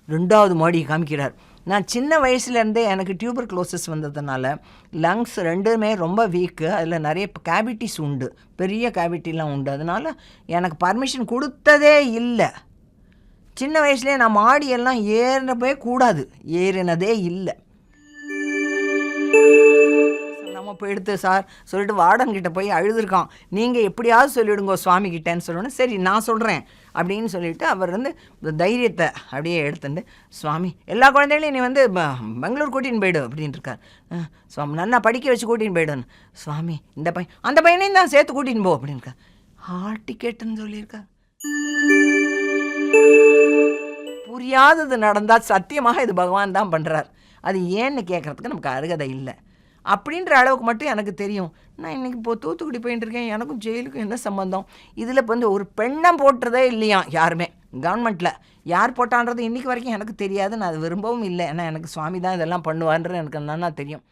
2வது மாடி காமிக்கிறார். நான் சின்ன வயசுலேருந்தே எனக்கு டியூபர் க்ளோசஸ் வந்ததுனால லங்ஸ் ரெண்டுமே ரொம்ப வீக்கு. அதில் நிறைய கேவிட்டிஸ் உண்டு, பெரிய கேவிட்டிலாம் உண்டு. அதனால் எனக்கு பர்மிஷன் கொடுத்ததே இல்லை. சின்ன வயசுலேயே நான் மாடியெல்லாம் ஏறினவே கூடாது, ஏறினதே இல்லை. நம்ம போய் எடுத்து சார் சொல்லிட்டு வார்டன்கிட்ட போய் அழுதுருக்கான். நீங்கள் எப்படியாவது சொல்லிவிடுங்கோ சுவாமி கிட்டேன்னு சொல்லணும். சரி நான் சொல்கிறேன் அப்படின்னு சொல்லிவிட்டு அவர் தைரியத்தை அப்படியே எடுத்துட்டு, சுவாமி எல்லா குழந்தைகளையும் நீ பெங்களூர் கூட்டின்னு போய்டு அப்படின்ட்டு இருக்கார். சுவாமி நல்லா படிக்க வச்சு கூட்டின்னு போய்டுன்னு. சுவாமி இந்த பையன் அந்த பையனையும் தான் சேர்த்து கூட்டின்னு போ அப்படின்னு இருக்கார். ஹால் டிக்கெட்டுன்னு சொல்லியிருக்கார். புரியாதது நடந்தால் சத்தியமாக இது பகவான் தான் பண்ணுறார். அது ஏன்னு கேட்குறதுக்கு நமக்கு அருகதை இல்லை. அப்படின்ற அளவுக்கு மட்டும் எனக்கு தெரியும். நான் இன்றைக்கி தூத்துக்குடி போயிட்டு இருக்கேன், எனக்கும் ஜெயிலுக்கும் என்ன சம்பந்தம்? இதில் ஒரு பெண்ணை போட்டுறதே இல்லையா யாருமே கவர்மெண்ட்டில். யார் போட்டான்றது இன்றைக்கி வரைக்கும் எனக்கு தெரியாது. நான் அது விரும்பவும் இல்லை. ஏன்னா எனக்கு சுவாமி தான் இதெல்லாம் பண்ணுவான்றது எனக்கு நல்லா தெரியும்.